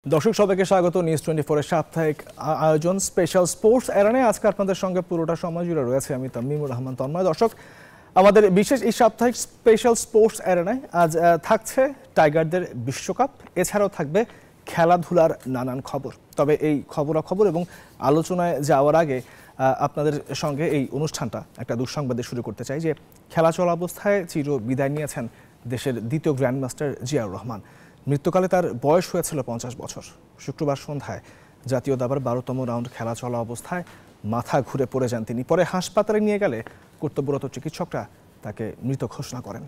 দর্শক সবাইকে স্বাগত নিউজ 24 এর সাপ্তাহিক আয়োজন স্পেশাল স্পোর্টস এরানে আজকে আপনাদের সঙ্গে পুরোটা সময় জুড়ে রয়েছে আমি তামিমুর রহমান তন্ময়। দর্শক আমাদের বিশেষ এই সাপ্তাহিক স্পেশাল স্পোর্টস এরানায় আজ থাকছে টাইগারদের বিশ্বকাপ, এছাড়াও থাকবে খেলাধুলার নানান খবর। তবে এই খবরাখবর এবং আলোচনায় যাওয়ার আগে আপনাদের সঙ্গে এই অনুষ্ঠানটা একটা দুঃসংবাদে শুরু করতে চাই যে খেলা চলা অবস্থায় চির বিদায় নিয়েছেন দেশের দ্বিতীয় গ্র্যান্ডমাস্টার জিয়াউর রহমান। মৃত্যুকালে তার বয়স হয়েছিল 50 বছর। শুক্রবার সন্ধ্যায় জাতীয় দাবার 12তম রাউন্ড খেলা চলা অবস্থায় মাথা ঘুরে পড়ে যান তিনি। পরে হাসপাতালে নিয়ে গেলে কর্তব্যরত চিকিৎসকরা তাকে মৃত ঘোষণা করেন।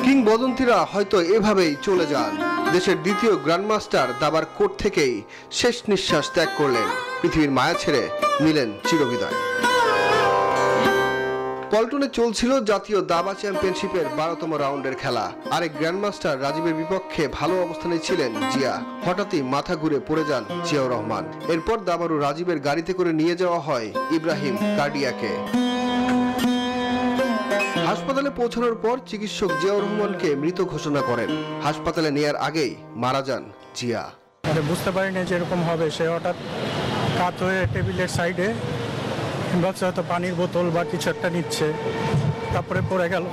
কিংবদন্তিরা হয়তো এভাবেই চলে যান। দেশের দ্বিতীয় গ্র্যান্ডমাস্টার দাবার কোর্ট থেকেই শেষ নিঃশ্বাস ত্যাগ করলেন, পৃথিবীর মায়া ছেড়ে নিলেন চিরবিদায়। পল্টনে চলছিল জাতীয় দাবা চ্যাম্পিয়নশিপের 12তম রাউন্ডের খেলা। আরেক গ্র্যান্ডমাস্টার রাজীবের বিপক্ষে ভালো অবস্থানে ছিলেন জিয়া। হঠাৎই মাথা ঘুরে পড়ে যান জিয়াউর রহমান। এরপর দাবারু রাজীবের গাড়িতে করে নিয়ে যাওয়া হয় ইব্রাহিম কার্ডিয়াকে। হাসপাতালে পৌঁছানোর পর চিকিৎসক জিয়াউর রহমানকে মৃত ঘোষণা করেন। হাসপাতালে নেয়ার আগেই মারা যান জিয়া। বুঝতে পারিনি যে এরকম হবে। সে হঠাৎ কাত হয়ে টেবিলের সাইডে ভাবছে হয়তো পানির বোতল বা কিছু একটা নিচ্ছে, তারপরে পড়ে গেল।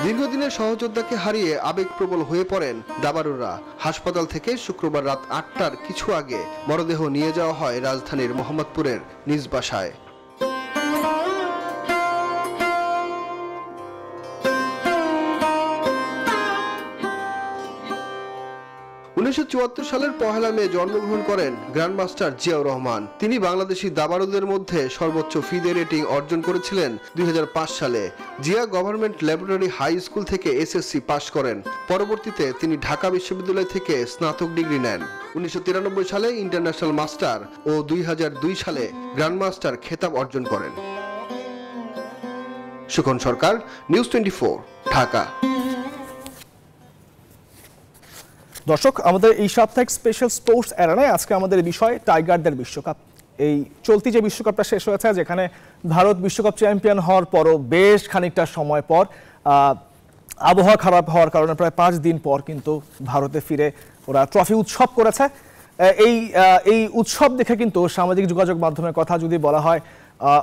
দীর্ঘদিনের সহযোদ্ধাকে হারিয়ে আবেগপ্রবল হয়ে পড়েন দাবারুরা। হাসপাতাল থেকে শুক্রবার রাত 8টার কিছু আগে মরদেহ নিয়ে যাওয়া হয় রাজধানীর মোহাম্মদপুরের নিজ বাসায়। 1974 সালের 1 মে জন্মগ্রহণ করেন গ্র্যান্ডমাস্টার জিয়াউর রহমান। তিনি বাংলাদেশি দাবারুদের মধ্যে সর্বোচ্চ ফিদে রেটিং অর্জন করেছিলেন 2005 সালে। Zia government laboratory high school থেকে এসএসসি পাশ করেন। পরবর্তীতে তিনি ঢাকা বিশ্ববিদ্যালয় থেকে স্নাতক ডিগ্রি নেন। 1993 সালে ইন্টারন্যাশনাল মাস্টার ও 2002 সালে গ্র্যান্ডমাস্টার খেতাব অর্জন করেন। সুখন সরকার, নিউজ 24, ঢাকা। দর্শক আমাদের এই সাপ্তাহিক স্পেশাল স্পোর্টস এরানায় আজকে আমাদের বিষয় টাইগারদের বিশ্বকাপ। এই চলতি যে বিশ্বকাপটা শেষ হয়েছে, যেখানে ভারত বিশ্বকাপ চ্যাম্পিয়ন হওয়ার পরও বেশ খানিকটা সময় পর আবহাওয়া খারাপ হওয়ার কারণে প্রায় 5 দিন পর কিন্তু ভারতে ফিরে ওরা ট্রফি উৎসব করেছে। এই উৎসব দেখে কিন্তু সামাজিক যোগাযোগ মাধ্যমের কথা যদি বলা হয়,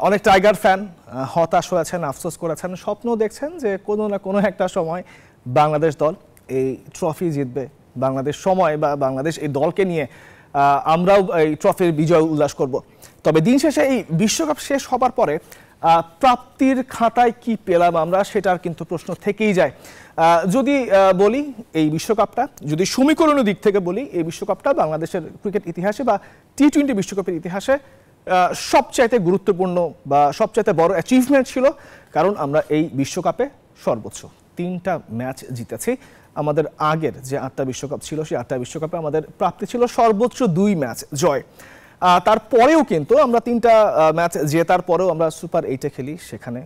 অনেক টাইগার ফ্যান হতাশ হয়েছেন, আফসোস করেছেন, স্বপ্ন দেখছেন যে কোনো না কোনো একটা সময় বাংলাদেশ দল এই ট্রফি জিতবে। বাংলাদেশ সময় বা বাংলাদেশ এই দলকে নিয়ে আমরাও এই ট্রফির বিজয় উল্লাস করব। তবে দিন শেষে এই বিশ্বকাপ শেষ হবার পরে প্রাপ্তির খাতায় কি পেলাম আমরা, সেটার কিন্তু প্রশ্ন থেকেই যায়। যদি বলি এই বিশ্বকাপটা, যদি সমীকরণের দিক থেকে বলি, এই বিশ্বকাপটা বাংলাদেশের ক্রিকেট ইতিহাসে বা টি-20 বিশ্বকাপের ইতিহাসে সবচাইতে গুরুত্বপূর্ণ বা সবচাইতে বড় অ্যাচিভমেন্ট ছিল। কারণ আমরা এই বিশ্বকাপে সর্বোচ্চ 3টা ম্যাচ জিতেছি। আমাদের আগের যে 8টা বিশ্বকাপ ছিল, সেই 8টা বিশ্বকাপে আমাদের প্রাপ্তি ছিল সর্বোচ্চ 2 ম্যাচ জয়। তারপরেও কিন্তু আমরা 3টা ম্যাচ জেতার পরেও আমরা সুপার 8-এ খেলি। সেখানে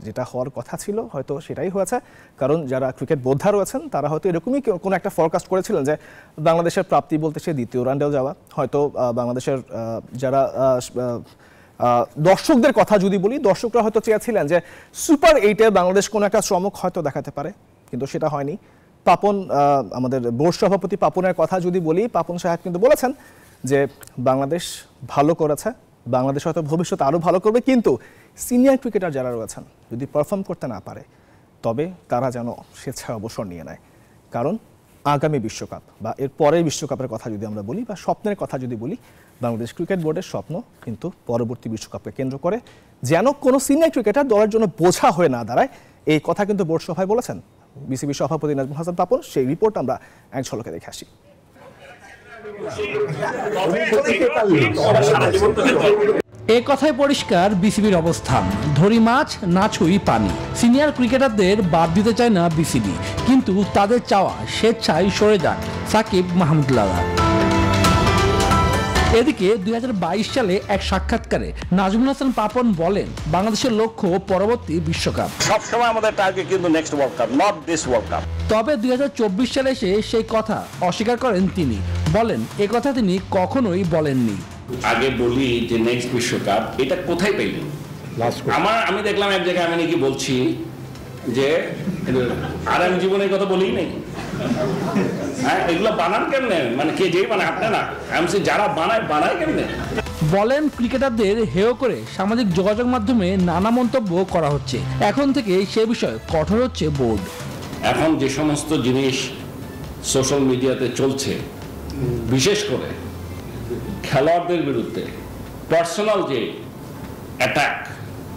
যেটা হওয়ার কথা ছিল হয়তো সেটাই হয়েছে। কারণ যারা ক্রিকেট বোদ্ধা রয়েছেন তারা হয়তো এরকমই কোনো একটা ফরকাস্ট করেছিলেন যে বাংলাদেশের প্রাপ্তি বলতে সে দ্বিতীয় রাউন্ডেও যাওয়া। হয়তো বাংলাদেশের যারা দর্শকদের কথা যদি বলি, দর্শকরা হয়তো চেয়েছিলেন যে সুপার 8-এ বাংলাদেশ কোনো একটা চমক হয়তো দেখাতে পারে, কিন্তু সেটা হয়নি। পাপন, আমাদের বোর্ড সভাপতি পাপনের কথা যদি বলি, পাপন সাহেব কিন্তু বলেছেন যে বাংলাদেশ ভালো করেছে, বাংলাদেশ হয়তো ভবিষ্যতে আরও ভালো করবে, কিন্তু সিনিয়র ক্রিকেটার যারা রয়েছেন যদি পারফর্ম করতে না পারে তবে তারা যেন স্বেচ্ছায় অবসর নিয়ে নেয়। কারণ আগামী বিশ্বকাপ বা এর পরের বিশ্বকাপের কথা যদি আমরা বলি বা স্বপ্নের কথা যদি বলি, বাংলাদেশ ক্রিকেট বোর্ডের স্বপ্ন কিন্তু পরবর্তী বিশ্বকাপকে কেন্দ্র করে যেন কোনো সিনিয়র ক্রিকেটার দলের জন্য বোঝা হয়ে না দাঁড়ায়, এই কথা কিন্তু বোর্ড সভায় বলেছেন বিসিবি সভাপতি নাজমুল হাসান পাপন। সেই রিপোর্ট আমরা এক ঝলকে দেখে আসি। এ কথাই পরিষ্কার বিসিবির অবস্থান, ধরি মাছ না ছুঁই পানি। সিনিয়র ক্রিকেটারদের বাদ দিতে চায় না বিসিবি, কিন্তু তাদের চাওয়া স্বেচ্ছায় সরে যান সাকিব মাহমুদুল্লাহ। এদিকে 2022 সালে এক সাক্ষাৎকারে নাজমুল হাসান পাপন বলেন, বাংলাদেশের লক্ষ্য পরবর্তী বিশ্বকাপ। সবসময় আমাদের টার্গেট কিন্তু next world cup, not this world cup. তবে 2024 সালে এসে সেই কথা অস্বীকার করেন তিনি। বলেন, এ কথা তিনি কখনোই বলেননি। আগে বলি যে নেক্সট বিশ্বকাপ এটা কোথায় পেলেন? আমি দেখলাম এক জায়গায় আমি নাকি বলছি যে আর আমি জীবনের কথা বলি নাই। হ্যাঁ, এগুলো বানান কেমনে, মানে কে যেই বানায় আপনি না, আমি যারা বানায় কেমনে। বলেন ক্রিকেটারদের হেয় করে সামাজিক যোগাযোগ মাধ্যমে নানা মন্তব্য করা হচ্ছে। এখন থেকে সে বিষয়ে কঠোর হচ্ছে বোর্ড। এখন যে সমস্ত জিনিস সোশ্যাল মিডিয়াতে চলছে, বিশেষ করে খেলোয়াড়দের বিরুদ্ধে পার্সোনাল যে অ্যাটাক,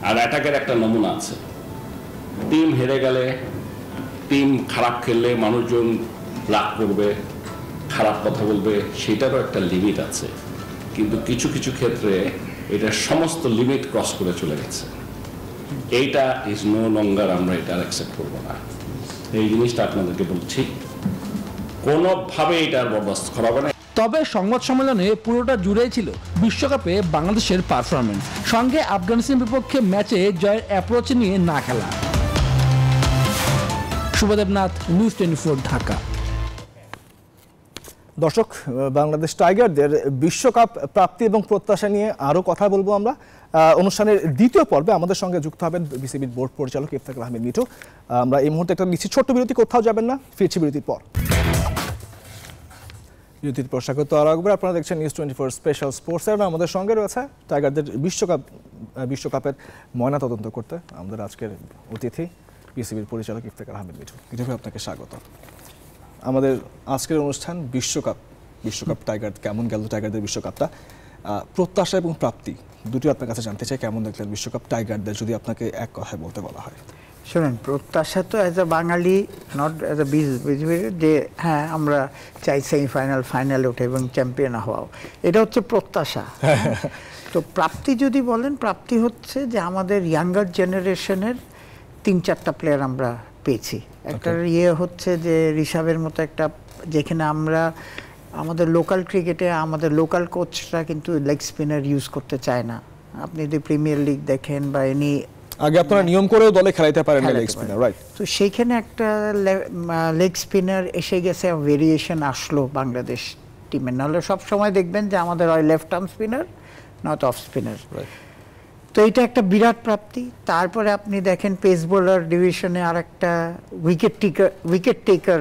আর অ্যাটাকের একটা নমুনা আছে। টিম হেরে গেলে, টিম খারাপ খেললে মানুষজন রাগ করবে, খারাপ কথা বলবে, সেটারও একটা লিমিট আছে। কিন্তু কিছু কিছু ক্ষেত্রে এটা সমস্ত লিমিট ক্রস করে চলে গেছে। এইটা ইজ নো লঙ্গার, আমরা এটা অ্যাকসেপ্ট করবো না। এই জিনিসটা আপনাদেরকে বলছি, কোনোভাবে এটা আর বরদাস্ত করা হবে না। তবে সংবাদ সম্মেলনে পুরোটা জুড়েই ছিল বিশ্বকাপে বাংলাদেশের পারফরমেন্স, সঙ্গে আফগানিস্তান বিপক্ষে ম্যাচে জয়ের অ্যাপ্রোচ নিয়ে না খেলা। শুভদেবনাথ, নিউজ 24, ঢাকা। দর্শক, বাংলাদেশ টাইগারদের বিশ্বকাপ প্রাপ্তি এবং প্রত্যাশা নিয়ে আরও কথা বলবো আমরা। অনুষ্ঠানের দ্বিতীয় পর্বে আমাদের সঙ্গে যুক্ত হবেন বিসিবির বোর্ড পরিচালক ইফতেখার আহমেদ মিঠু। আমরা এই মুহূর্তে একটা নিচ্ছি ছোট্ট বিরতি, কোথাও যাবেন না, ফিরছি বিরতির পর। বিরতির পর স্বাগত আর একবার, আপনারা দেখছেন নিউজ 24 স্পেশাল স্পোর্টস। আর আমাদের সঙ্গে রয়েছে টাইগারদের বিশ্বকাপের ময়নাতদন্ত করতে আমাদের আজকের অতিথি বিসিবির পরিচালক ইফতেখার আহমেদ মিঠু। মিঠুভাই, আপনাকে স্বাগত। আমাদের আজকের অনুষ্ঠান বিশ্বকাপ টাইগার কেমন গেল, টাইগারদের বিশ্বকাপটা, প্রত্যাশা এবং প্রাপ্তি দুটি আপনার কাছে জানতে চাই। কেমন দেখলেন বিশ্বকাপ টাইগারদের, যদি আপনাকে এক কথায় বলতে বলা হয়? শুনুন, প্রত্যাশা তো as a Bengali, not as a BCB, যে হ্যাঁ আমরা চাই সেমিফাইনাল, ফাইনালে ওঠে এবং চ্যাম্পিয়ন হওয়াও, এটা হচ্ছে প্রত্যাশা। তো প্রাপ্তি যদি বলেন, প্রাপ্তি হচ্ছে যে আমাদের ইয়াঙ্গার জেনারেশনের 3-4টা প্লেয়ার আমরা পেয়েছি। একটা হচ্ছে যে ঋষাভের মতো একটা, যেখানে আমরা আমাদের লোকাল ক্রিকেটে আমাদের লোকাল কোচরা কিন্তু লেগ স্পিনার ইউজ করতে চায় না। আপনি যদি প্রিমিয়ার লিগ দেখেন বা এনি, আগে আপনারা নিয়ম করেও দলে খেলাইতে পারেন লেগ স্পিনার, রাইট? তো সেইখানে একটা লেগ স্পিনার এসে গেছে, ভেরিয়েশন আসলো বাংলাদেশ টিমের। নাহলে সব সময় দেখবেন যে আমাদের হয় লেফট আর্ম স্পিনার, নয়তো অফ স্পিনার। তো এটা একটা বিরাট প্রাপ্তি। তারপরে আপনি দেখেন পেস বোলার ডিভিশনে আর একটা উইকেট টেকার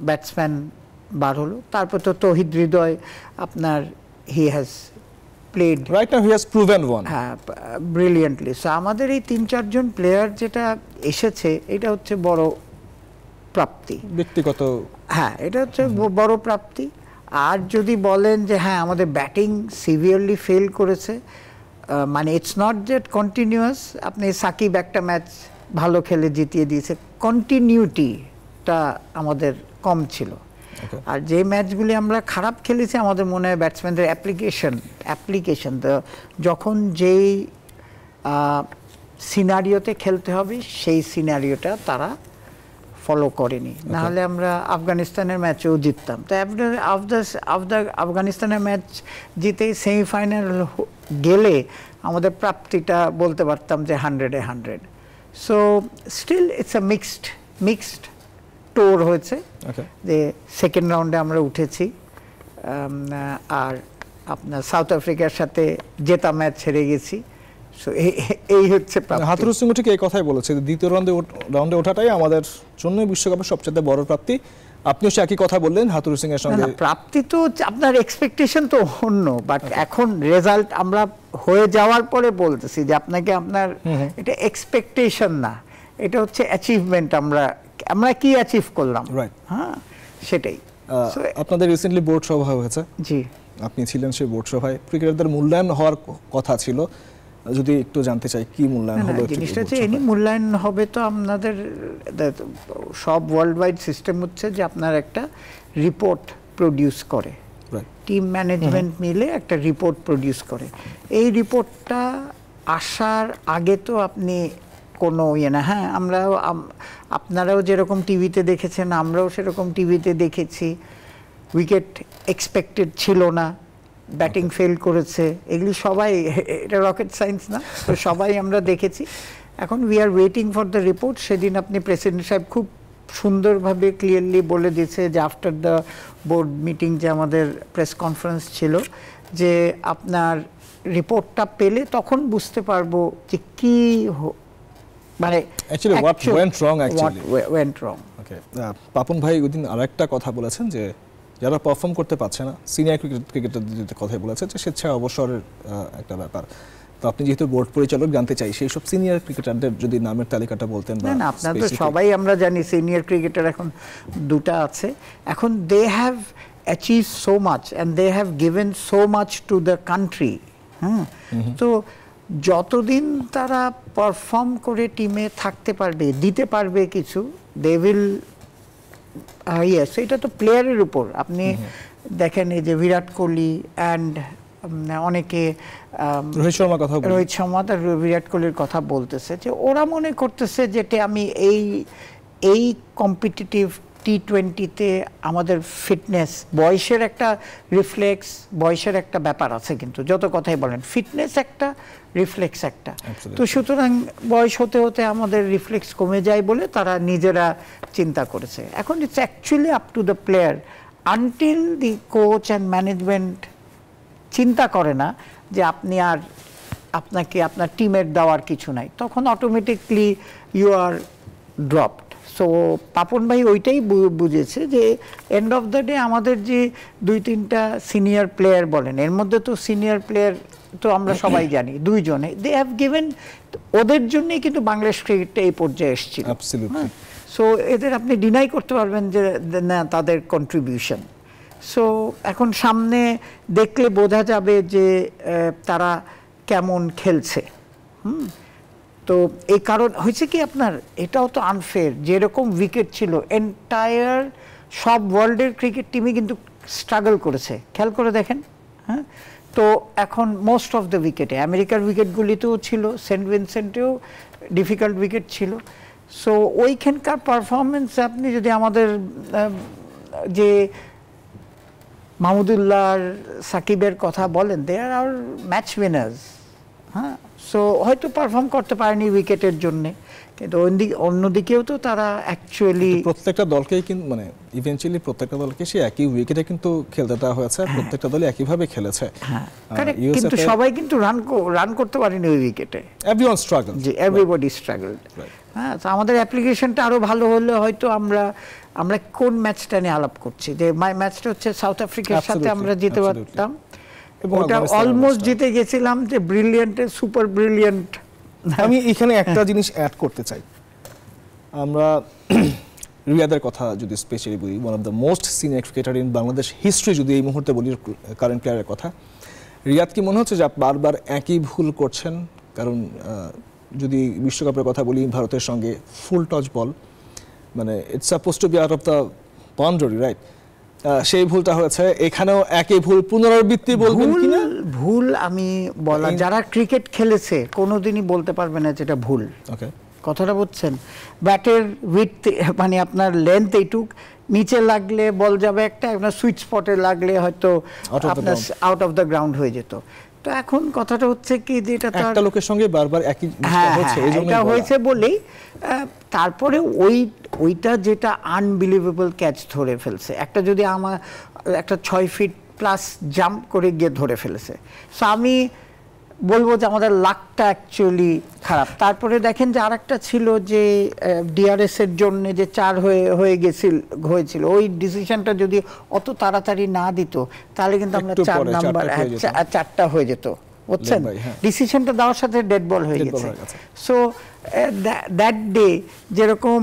ব্যাটসম্যান বার হলো। তারপর তো তৌহিদ হৃদয়, আপনার he has played right now, he has proven one, হ্যাঁ, ব্রিলিয়েন্টলি। সো আমাদের এই 3-4 জন প্লেয়ার যেটা এসেছে, এটা হচ্ছে বড় প্রাপ্তি, ব্যক্তিগত। হ্যাঁ, এটা হচ্ছে বড় প্রাপ্তি। আর যদি বলেন যে হ্যাঁ আমাদের ব্যাটিং সিভিয়ারলি ফেল করেছে, মানে ইটস নট দ্যাট কন্টিনিউয়াস। আপনি সাকিব একটা ম্যাচ ভালো খেলে জিতিয়ে দিয়েছে, কন্টিনিউটিটা আমাদের কম ছিল। আর যে ম্যাচগুলি আমরা খারাপ খেলেছি, আমাদের মনে হয় ব্যাটসম্যানদের অ্যাপ্লিকেশন যখন যেই সিনারিওতে খেলতে হবে, সেই সিনারিওটা তারা ফলো করেনি। নাহলে আমরা আফগানিস্তানের ম্যাচেও জিততাম। তো আফগানিস্তানের ম্যাচ জিতে সেমিফাইনাল গেলে আমাদের প্রাপ্তিটা বলতে পারতাম যে 100-এ 100। So still it's a mixed tour হয়েছে, যে সেকেন্ড রাউন্ডে আমরা উঠেছি, আর আপনার সাউথ আফ্রিকার সাথে জেতা ম্যাচ হেরে গেছি। সো এই হচ্ছে হাতুরু সিংহ ঠিক এই কথাই বলেছে, দ্বিতীয় রাউন্ডে ওঠাটাই আমাদের জন্য বিশ্বকাপের সবচেয়ে বড় প্রাপ্তি। আপনিও সে একই কথা বললেন হাতুরু সিং এর সঙ্গে। প্রাপ্তি তো আপনার এক্সপেকটেশন তো অন্য, বাট এখন রেজাল্ট আমরা হয়ে যাওয়ার পরে বলতেছি যে আপনাকে আপনার এটা এক্সপেকটেশন না, এটা হচ্ছে অ্যাচিভমেন্ট। আমরা কি অ্যাচিভ করলাম, রাইট? হ্যাঁ, সেটাই। আপনাদের রিসেন্টলি বোর্ড সভা হয়েছে, জি, আপনি ছিলেন সেই বোর্ড সভায়। ক্রিকেটারদের মূল্যায়ন হওয়ার কথা ছিল, যদি একটু জানতে চাই কি মূল্যায়ন হলো? জিনিসটা হচ্ছে এনি মূল্যায়ন হবে তো আপনাদের সব ওয়ার্ল্ড ওয়াইড সিস্টেম হচ্ছে যে আপনার একটা রিপোর্ট প্রডিউস করে, টিম ম্যানেজমেন্ট মিলে একটা রিপোর্ট প্রডিউস করে। এই রিপোর্টটা আসার আগে তো আপনি কোনো না, হ্যাঁ আপনারাও যেরকম টিভিতে দেখেছেন, আমরাও সেরকম টিভিতে দেখেছি। উইকেট এক্সপেক্টেড ছিল না, ব্যাটিং ফেল করেছে, এগুলি সবাই, এটা রকেট সায়েন্স না, তো সবাই আমরা দেখেছি। এখন we are waiting for the report. সেদিন আপনি প্রেসিডেন্ট সাহেব খুব সুন্দরভাবে ক্লিয়ারলি বলে দিয়েছে যে আফটার দ্য বোর্ড মিটিং, যে আমাদের প্রেস কনফারেন্স ছিল, যে আপনার রিপোর্টটা পেলে তখন বুঝতে পারবো যে কি মানে Actually, what went wrong actually? what went wrong. ওকে, পাপন ভাই ওইদিন আরেকটা কথা বলেছেন যে যারা পারফর্ম করতে পারছে না, সিনিয়র ক্রিকেটারদের কথা বলেছে যে স্বেচ্ছায় অবসরের একটা ব্যাপার। তো আপনি যেহেতু বোর্ড পরিচালক, জানতে চাই সেই সব সিনিয়র ক্রিকেটারদের যদি নামের তালিকাটা বলতেন। না, আপনাদের সবাই আমরা জানি সিনিয়র ক্রিকেটার এখন দুটা আছে। এখন they have achieve so much and they have given so much to the country. তো যতদিন তারা পারফর্ম করে টিমে থাকতে পারবে, দিতে পারবে কিছু, দে উইল ইয়েস। এটা তো প্লেয়ারের উপর। আপনি দেখেন এই যে বিরাট কোহলি অ্যান্ড অনেকে রোহিত শর্মার কথা, রোহিত শর্মা আর বিরাট কোহলির কথা বলতেছে যে ওরা মনে করতেছে যেটা আমি এই কম্পিটিটিভ টি-20-তে আমাদের ফিটনেস, বয়সের একটা রিফ্লেক্স, বয়সের একটা ব্যাপার আছে, কিন্তু যত কথাই বলেন ফিটনেস একটা, রিফ্লেক্স একটা। তো সুতরাং বয়স হতে হতে আমাদের রিফ্লেক্স কমে যায় বলে তারা নিজেরা চিন্তা করেছে। এখন it's actually up to the player, until the coach and management চিন্তা করে না যে আপনি আর আপনাকে আপনার টিমের দেওয়ার কিছু নাই, তখন automatically you are dropped. So Papon ভাই ওইটাই বুঝেছে যে এন্ড অফ দ্য ডে আমাদের যে 2-3টা সিনিয়র প্লেয়ার বলেন, এর মধ্যে তো সিনিয়র প্লেয়ার তো আমরা সবাই জানি 2 জনে, দে হ্যাভ গিভেন, ওদের জন্যই কিন্তু বাংলাদেশ ক্রিকেটটা এই পর্যায়ে এসেছিল। সো এদের আপনি ডিনাই করতে পারবেন যে না তাদের কন্ট্রিবিউশন। সো এখন সামনে দেখলে বোঝা যাবে যে তারা কেমন খেলছে। তো এই কারণ হয়েছে কি আপনার, এটাও তো আনফেয়ার, যেরকম উইকেট ছিল এন্টায়ার সব ওয়ার্ল্ডের ক্রিকেট টিমই কিন্তু স্ট্রাগল করেছে, খেয়াল করে দেখেন। হ্যাঁ, তো এখন মোস্ট অফ দ্য উইকেটে আমেরিকার উইকেটগুলিতেও ছিল, সেন্ট ভিনসেন্টেও ডিফিকাল্ট উইকেট ছিল। সো ওইখানকার পারফরমেন্স আপনি যদি আমাদের যে মাহমুদুল্লাহ আর সাকিবের কথা বলেন, দে আর আওয়ার ম্যাচ উইনার্স। হ্যাঁ, সো হয়তো পারফর্ম করতে পারেনি উইকেটের জন্যে, কিন্তু অন্যদিকেও তো তারা অ্যাকচুয়ালি প্রত্যেকটা দলকেই কিন্তু মানে ইভেন্চুয়ালি প্রত্যেকটা দলকে সে একই উইকেটে কিন্তু খেলতে দেওয়া হয়েছে, প্রত্যেকটা দলই একইভাবে খেলেছে। কিন্তু সবাই কিন্তু রান করতে পারেনি ওই উইকেটে, এভরিওয়ান স্ট্রাগল, জি এভরিবডি স্ট্রাগল। হ্যাঁ, তো আমাদের অ্যাপ্লিকেশনটা আরো ভালো হলে হয়তো আমরা কোন ম্যাচটা নিয়ে আলাপ করছি, যে ম্যাচটা হচ্ছে সাউথ আফ্রিকার সাথে আমরা জিতে পারতাম, ওটা অলমোস্ট জিতে গেছিলাম, যে ব্রিলিয়ান্টের সুপার ব্রিলিয়ান্ট। আমি এখানে একটা জিনিস অ্যাড করতে চাই, আমরা রিয়াদের কথা যদি স্পেশালি বলি, one of the most senior cricketer in Bangladesh history, যদি এই মুহূর্তে বলি কারেন্ট প্লেয়ারের কথা, রিয়াদ কি মনে হচ্ছে যে বারবার একই ভুল করছেন? কারণ যদি বিশ্বকাপের কথা বলি, ভারতের সঙ্গে ফুল টচ বল, মানে it's suppose two be out of the boundary, right? সেই ভুলটা হয়েছে, এখানেও একই ভুল পুনরাবৃত্তি বলবেন কিনা? ভুল আমি বলা, যারা ক্রিকেট খেলেছে কোনোদিনই বলতে পারবে না যেটা ভুল। ওকে, কথাটা বুঝছেন? ব্যাটের উইডথ মানে আপনার লেন্থ এইটুক, নিচে লাগলে বল যাবে একটা, আপনার সুইট স্পটে লাগলে হয়তো আপনার আউট অফ দ্য গ্রাউন্ড হয়ে যেত। তো এখন কথাটা হচ্ছে কি যে এটা একটা লোকের সঙ্গে বারবার একই হচ্ছে, এটা হয়েছে বলেই তারপরে ওইটা যেটা আনবিলিভেবল ক্যাচ ধরে ফেলছে, একটা যদি আমার একটা 6 ফিট প্লাস জাম্প করে গিয়ে ধরে ফেলেছে। সো আমি বলবো যে আমাদের লাকটা অ্যাকচুয়ালি খারাপ। তারপরে দেখেন যে আরেকটা ছিল যে ডিআরএস এর জন্য যে 4 হয়েছিল, ওই ডিসিশনটা যদি অত তাড়াতাড়ি না দিত তাহলে কিন্তু আমরা 4 নাম্বার 4টা হয়ে যেত, বুঝছেন? ডিসিশনটা দেওয়ার সাথে ডেড বল হয়ে গেছে। সো দ্যাট ডে যেরকম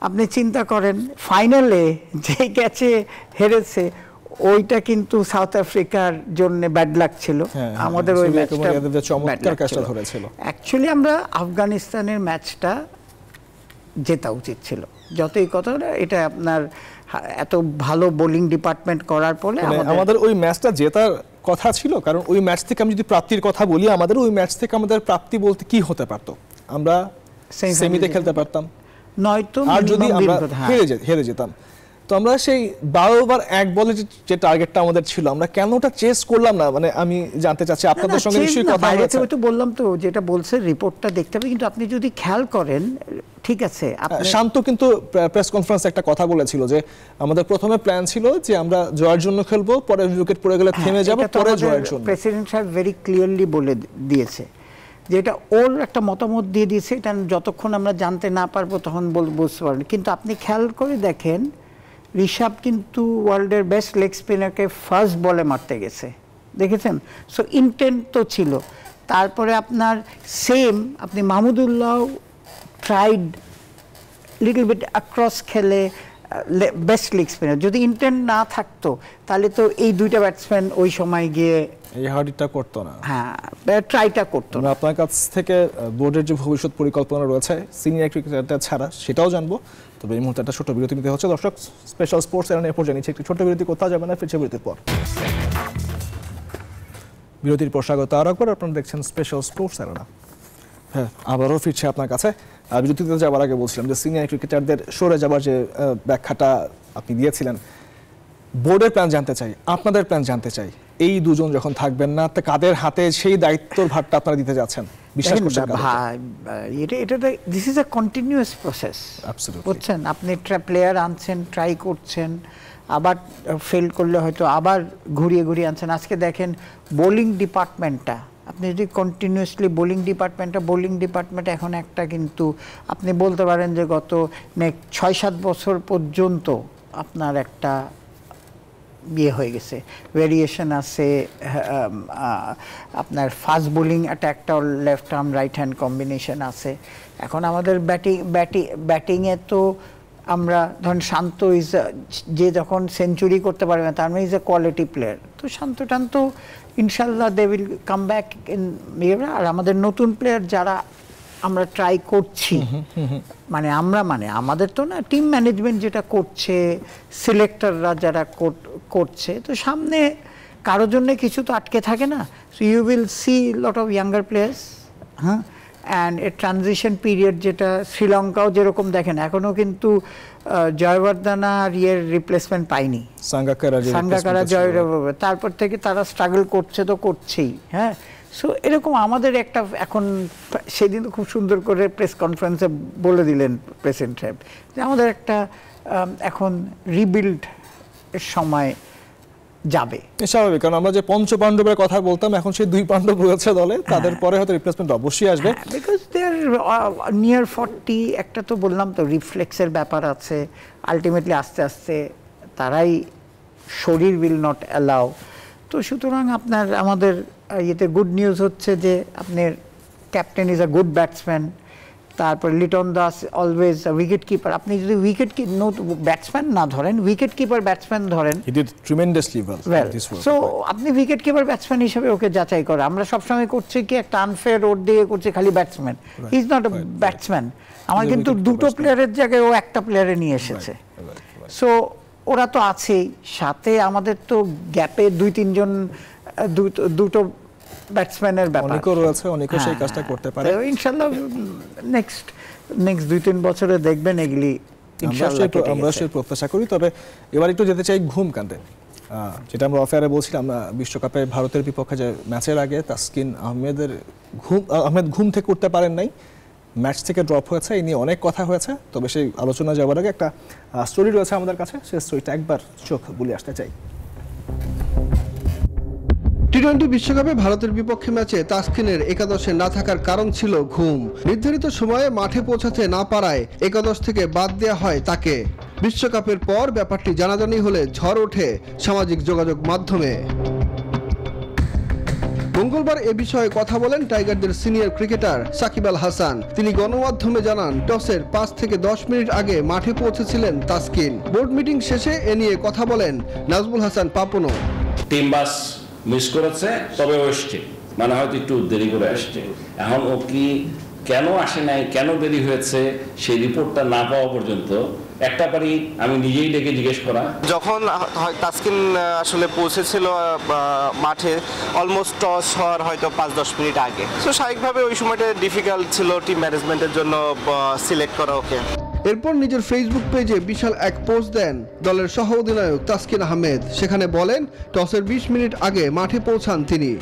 আপনি চিন্তা করেন, ফাইনালে যে ক্যাচে হেরেছে ওইটা কিন্তু সাউথ আফ্রিকার জন্য ব্যাড লাক ছিল, আমাদের ওই ম্যাচটা চমৎকার কাজটা ধরেছিল। অ্যাকচুয়ালি আমরা আফগানিস্তানের ম্যাচটা জেতা উচিত ছিল, যতই কথা এটা আপনার এত ভালো বোলিং ডিপার্টমেন্ট করার পরে আমাদের ওই ম্যাচটা জেতার কথা ছিল। কারণ ওই ম্যাচ থেকে আমি যদি প্রাপ্তির কথা বলি, আমাদের ওই ম্যাচ থেকে আমাদের প্রাপ্তি বলতে কি হতে পারতো, আমরা সেমিতে খেলতে পারতাম, নয়তো আর যদি আমরা হেরে যেতাম। তো আমরা সেই 12 ওভার 1 বলে যে টার্গেটটা আমাদের ছিল, আমরা কেন ওটা চেস করলাম না, মানে আমি জানতে চাচ্ছি। আপনাদের সঙ্গে নিশ্চয়ই কথা হয়েছে। তো বললাম তো, যেটা বলছে রিপোর্টটা দেখতে হবে, কিন্তু আপনি যদি খেয়াল করেন, ঠিক আছে, শান্ত কিন্তু প্রেস কনফারেন্সে একটা কথা বলেছিল যে আমাদের প্রথমে প্ল্যান ছিল যে আমরা জয়ের জন্য খেলবো, পরে উইকেট পড়ে গেলে থেমে যাব, পরে জয়ের জন্য। প্রেসিডেন্ট সাহেব ভেরি ক্লিয়ারলি বলে দিয়েছে যে এটা ওর একটা মতামত দিয়ে দিয়েছে, এটা যতক্ষণ আমরা জানতে না পারবো তখন বুঝতে পারবেন। কিন্তু আপনি খেয়াল করে দেখেন, ঋষভ কিন্তু ওয়ার্ল্ডের বেস্ট লেগ স্পিনারকে ফার্স্ট বলে মারতে গেছে, দেখেছেন? সো ইন্টেন্ট তো ছিল। তারপরে আপনার আপনি Mahmudullah tried little bit across খেলে বেস্ট লেগ স্পিনার। যদি ইন্টেন্ট না থাকতো তাহলে তো এই দুইটা ব্যাটসম্যান ওই সময় গিয়ে এই হার্ডিটা করতো না, হ্যাঁ ট্রাইটা করতো না। আপনার কাছ থেকে বোর্ডের যে ভবিষ্যৎ পরিকল্পনা রয়েছে সিনিয়র ক্রিকেটার ছাড়া সেটাও জানবো, তবে এই মুহূর্তে একটা ছোট বিরতি নিতে হচ্ছে। দর্শক, স্পেশাল স্পোর্টস এর এরপর জানিয়েছি একটি ছোট বিরতি, কোথাও যাবে না, ফিরছে বিরতির পর। বিরতির পর স্বাগত আর একবার, আপনারা দেখছেন স্পেশাল স্পোর্টস এর। হ্যাঁ, আবারও ফিরছে আপনার কাছে। বিরতিতে যাবার আগে বলছিলাম যে সিনিয়র ক্রিকেটারদের সরে যাবার যে ব্যাখ্যাটা আপনি দিয়েছিলেন, বোর্ডের প্ল্যান জানতে চাই, আপনাদের প্ল্যান জানতে চাই। এই দুজন যখন থাকবেন না, তো কাদের হাতে সেই দায়িত্বর ভারটা আপনারা দিতে যাচ্ছেন? বিশ্বাস করছেন এটা this is a continuous process, বুঝছেন? আপনি প্লেয়ার আনছেন, ট্রাই করছেন, আবার ফেল করলে হয়তো আবার ঘুরিয়ে ঘুরিয়ে আনছেন। আজকে দেখেন বোলিং ডিপার্টমেন্টটা, আপনি যদি কন্টিনিউয়াসলি বোলিং ডিপার্টমেন্ট এখন একটা, কিন্তু আপনি বলতে পারেন যে গত 6-7 বছর পর্যন্ত আপনার একটা ইয়ে হয়ে গেছে, ভেরিয়েশন আছে। আপনার ফাস্ট বোলিং একটা left arm right hand combination আছে। এখন আমাদের ব্যাটিংয়ে তো আমরা ধরেন শান্ত যে যখন সেঞ্চুরি করতে পারবে না, তার মানে ইজ এ কোয়ালিটি প্লেয়ার। তো শান্ত ইনশাল্লাহ they will come back in. আর আমাদের নতুন প্লেয়ার যারা আমরা ট্রাই করছি, মানে আমাদের তো না, টিম ম্যানেজমেন্ট যেটা করছে, সিলেক্টররা যারা করছে, তো সামনে কারোর জন্য কিছু তো আটকে থাকে না। So you will see lot of younger players, হ্যাঁ, অ্যান্ড এ ট্রানজিশন পিরিয়ড, যেটা শ্রীলঙ্কাও যেরকম দেখেন এখনও কিন্তু জয়বর্ধনা আর ইয়ের রিপ্লেসমেন্ট পায়নি, সাঙ্গাকারা তারপর থেকে তারা স্ট্রাগল করছে তো করছেই, হ্যাঁ। সো এরকম আমাদের একটা এখন, সেদিন খুব সুন্দর করে প্রেস কনফারেন্সে বলে দিলেন প্রেসিডেন্ট সাহেব যে আমাদের একটা এখন রিবিল্ড এর সময় যাবে। স্বাভাবিক, কারণ আমরা যে পঞ্চপাণ্ডবের কথা বলতাম, এখন সেই 2 পাণ্ডব রয়েছে দলে, তাদের পরে হয়তো রিপ্লেসমেন্ট অবশ্যই আসবে, বিকজ দে আর নিয়ার 40। একটা তো বললাম তো রিফ্লেক্সের ব্যাপার আছে, আলটিমেটলি আস্তে আস্তে তারাই, শরীর উইল নট অ্যালাউ। তো সুতরাং আমাদের ইয়েতে গুড নিউজ হচ্ছে যে আপনার captain is a good batsman. তারপর Liton Das always wicket keeper. আপনি যদি ব্যাটসম্যান না ধরেন, উইকেট কিপার ব্যাটসম্যান ধরেন, সো আপনি উইকেট কিপার ব্যাটসম্যান হিসেবে ওকে যাচাই করে। আমরা সবসময় করছি কি, একটা আনফেয়ার ওর দিয়ে করছি খালি batsman, he is not a batsman. আমার কিন্তু 2টো প্লেয়ারের জায়গায় ও একটা প্লেয়ারে নিয়ে এসেছে। সো ওরা তো আছেই, সাথে আমাদের তো গ্যাপে 2-3 জন, দুটো ব্যাটসম্যানের ব্যাপার অনেকে সেই কাজটা করতে পারে। ইনশাআল্লাহ নেক্সট 2-3 বছরে দেখবেন এগুলি ইনশাআল্লাহ আমরা সেই প্রত্যাশা করি। তবে এবার একটু যেতে চাই ঘুম কাণ্ডে, যেটা আমরা অফেয়ারে বলছিলাম, বিশ্বকাপে ভারতের বিপক্ষে যে ম্যাচের আগে তাসকিন আহমেদ ঘুম থেকে উঠতে পারেন নাই, ম্যাচ থেকে ড্রপ হয়েছে, এই নিয়ে অনেক কথা হয়েছে। তবে সেই আলোচনা যাওয়ার আগে একটা স্টোরি রয়েছে আমাদের কাছে, সেই স্টোরিটা একবার চোখ বুলে আসতে চাই। টি-20 বিশ্বকাপে ভারতের বিপক্ষে ম্যাচে তাসকিনের একাদশে না থাকার কারণ ছিল ঘুম। নির্ধারিত সময়ে মাঠে পৌঁছাতে না পারায় একাদশ থেকে বাদ দেওয়া হয় তাকে। বিশ্বকাপের পর ব্যাপারটি জানাজানি হলে ঝড় ওঠে সামাজিক যোগাযোগ মাধ্যমে। মঙ্গলবার এ বিষয়ে কথা বলেন টাইগারদের সিনিয়র ক্রিকেটার সাকিব আল হাসান। তিনি গণমাধ্যমে জানান, টসের 5 থেকে 10 মিনিট আগে মাঠে পৌঁছেছিলেন তাসকিন। বোর্ড মিটিং শেষে এ নিয়ে কথা বলেন নাজমুল হাসান পাপনও। টিম বাস মিস করেছে, তবে ও এসছে, মানে হয়তো একটু দেরি করে আসছে। এখন ও কি কেন আসে নাই, কেন দেরি হয়েছে, সেই রিপোর্টটা না পাওয়া পর্যন্ত একটা বাড়ি আমি নিজেই ডেকে জিজ্ঞেস করা। যখন তাসকিন আসলে পৌঁছেছিল মাঠে, অলমোস্ট টস হওয়ার হয়তো 5-10 মিনিট আগে, তো স্বাভাবিকভাবে ওই সময়টা ডিফিকাল্ট ছিল টিম ম্যানেজমেন্টের জন্য সিলেক্ট করা ওকে। এরপর নিজের ফেসবুক পেজে বিশাল এক পোস্ট দেন দলের সহ অধিনায়ক তাসকিন আহমেদ। সেখানে বলেন টসের 20 মিনিট আগে মাঠে পৌঁছান তিনি।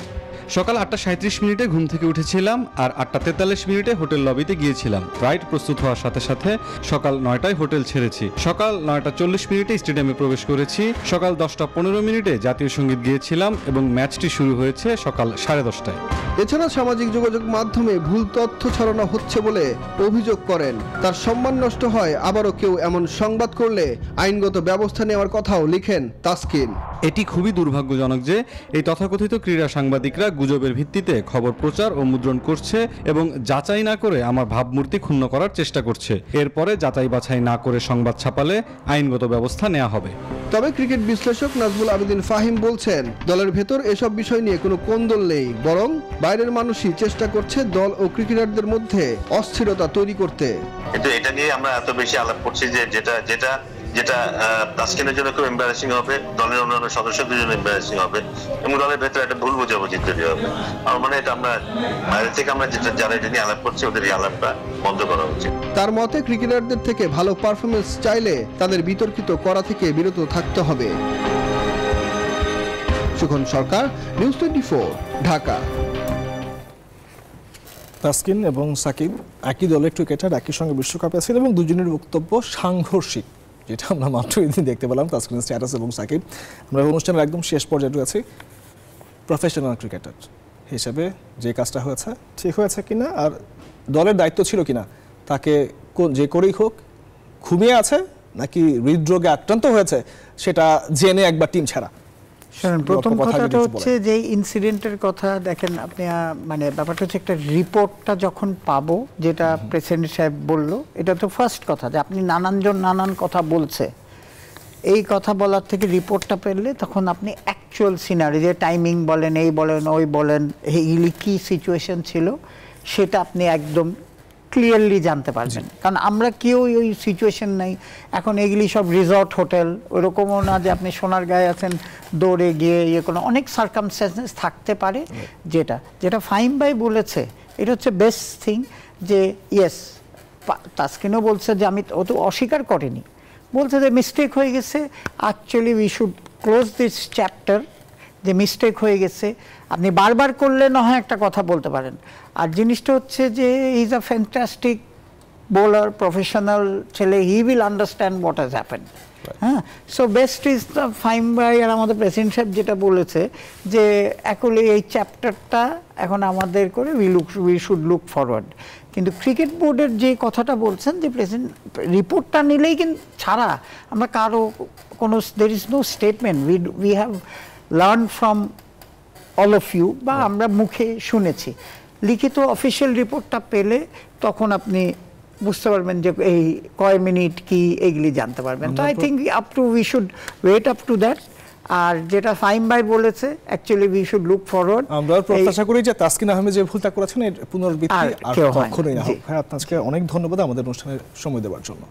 সকাল 8:37 ঘুম থেকে উঠেছিলাম আর 8:43 হোটেল লবিতে গিয়েছিলাম। ফ্লাইট প্রস্তুত হওয়ার সাথে সাথে সকাল 9টায় হোটেল ছেড়েছি। সকাল 9:40 স্টেডিয়ামে প্রবেশ করেছি। সকাল 10:15 জাতীয় সঙ্গীত গিয়েছিলাম এবং ম্যাচটি শুরু হয়েছে সকাল 10:30টায়। এছাড়া সামাজিক যোগাযোগ মাধ্যমে ভুল তথ্য ছড়ানো হচ্ছে বলে অভিযোগ করেন। তার সম্মান নষ্ট হয়, আবারও কেউ এমন সংবাদ করলে আইনগত ব্যবস্থা নেওয়ার কথাও লিখেন তাসকিন। এটি খুবই দুর্ভাগ্যজনক যে এই তথাকথিত ক্রীড়া সাংবাদিকরা গুজবের ভিত্তিতে খবর প্রচার ও মুদ্রণ করছে এবং যাচাই না করে আমার ভাবমূর্তি ক্ষুণ্ণ করার চেষ্টা করছে। এরপরে যাচাই বাছাই না করে সংবাদ ছাপালে আইনগত ব্যবস্থা নেওয়া হবে। তবে ক্রিকেট বিশ্লেষক নাজমুল আবেদিন ফাহিম বলছেন, দলের ভেতর এসব বিষয় নিয়ে কোনো কোন্দল নেই, বরং বাইরের মানুষই চেষ্টা করছে দল ও ক্রিকেটারদের মধ্যে অস্থিরতা তৈরি করতে। কিন্তু এটা নিয়ে আমরা এত বেশি আলাপ করছি যে যেটা তাসকিনের জন্য খুব এম্বারাসিং হবে, দলের অন্যান্য সদস্যদের জন্য এম্বারাসিং হবে এবং দলের ভেতরে একটা ভুল বোঝাবুঝি তৈরি হবে। আর মানে এটা আমরা বাইরে থেকে আমরা যারা এটা নিয়ে আলাপ করছি ওদের এই আলাপটা বন্ধ করা উচিত। তার মতে ক্রিকেটারদের থেকে ভালো পারফরমেন্স চাইলে তাদের বিতর্কিত করা থেকে বিরত থাকতে হবে। সুখন সরকার, নিউজ 24, ঢাকা। তাসকিন এবং সাকিব একই দলের ক্রিকেটার, একই সঙ্গে বিশ্বকাপে ছিল এবং দুজনের বক্তব্য সাংঘর্ষিক, যেটা আমরা মাত্র এদিন দেখতে পেলাম তাসকিনের স্ট্যাটাস এবং সাকিব। আমরা অনুষ্ঠানের একদম শেষ পর্যায়ে রয়েছি। প্রফেশনাল ক্রিকেটার হিসেবে যে কাজটা হয়েছে ঠিক হয়েছে কিনা, আর দলের দায়িত্ব ছিল কিনা, তাকে যে করেই হোক ঘুমিয়ে আছে নাকি হৃদরোগে আক্রান্ত হয়েছে সেটা জেনে একবার টিম ছাড়া। প্রথম কথাটা হচ্ছে যে ইনসিডেন্টের কথা দেখেন আপনি, মানে ব্যাপারটা হচ্ছে একটা রিপোর্টটা যখন পাবো, যেটা প্রেসিডেন্ট সাহেব বললো, এটা তো ফার্স্ট কথা যে আপনি নানানজন নানান কথা বলছে, এই কথা বলার থেকে রিপোর্টটা পেলে তখন আপনি অ্যাকচুয়াল সিনারি, যে টাইমিং বলেন, এই বলেন, ওই বলেন, এইগুলি কী সিচুয়েশন ছিল সেটা আপনি একদম ক্লিয়ারলি জানতে পারবেন। কারণ আমরা কেউ ওই সিচুয়েশন নাই এখন, এগুলি সব রিসর্ট হোটেল, ওরকমও না যে আপনি সোনারগাঁয়ে আছেন দৌড়ে গিয়ে ইয়ে কোনো, অনেক সার্কামস্ট্যান্সেস থাকতে পারে। যেটা ফাহিম ভাই বলেছে এটা হচ্ছে বেস্ট থিং, যে ইয়েস তাসকিনও বলছে যে আমি, ও তো অস্বীকার করেনি, বলছে যে মিস্টেক হয়ে গেছে, actually we should close this chapter, যে মিস্টেক হয়ে গেছে। আপনি বারবার করলে না হয় একটা কথা বলতে পারেন। আর জিনিসটা হচ্ছে যে is a fantastic bowler, professional ছেলে, he will understand what has happen. হ্যাঁ, so best is the Fahim ভাই আর আমাদের প্রেসিডেন্ট সাহেব যেটা বলেছে যে অ্যাকচুয়ালি এই চ্যাপ্টারটা এখন আমাদের করে উই শুড লুক ফরওয়ার্ড। কিন্তু ক্রিকেট বোর্ডের যে কথাটা বলছেন যে প্রেসিডেন্ট রিপোর্টটা নিলেই কিন্তু ছাড়া আমরা কারো কোনো, there is no statement, we have learn from all of you, বা আমরা মুখে শুনেছি। লিখিত অফিসিয়াল রিপোর্টটা পেলে তখন আপনি বুঝতে পারবেন যে এই কয় মিনিট কি এগুলি জানতে পারবেন। তো I think we should wait up to that. আর যেটা ফাহিম ভাই বলেছে actually we should look forward. আমরা প্রত্যাশা করি যে তাসকিন আহমেদ যে ভুলটা করেছেন এর পুনরাবৃত্তি আর কখনোই না হোক। ভাই আপনাকে অনেক ধন্যবাদ আমাদের অনুষ্ঠানে সময় দেওয়ার জন্য।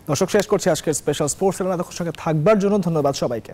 দর্শক, শেষ করছি আজকের স্পেশাল স্পোর্টস এর সঙ্গে থাকবার জন্য। ধন্যবাদ সবাইকে।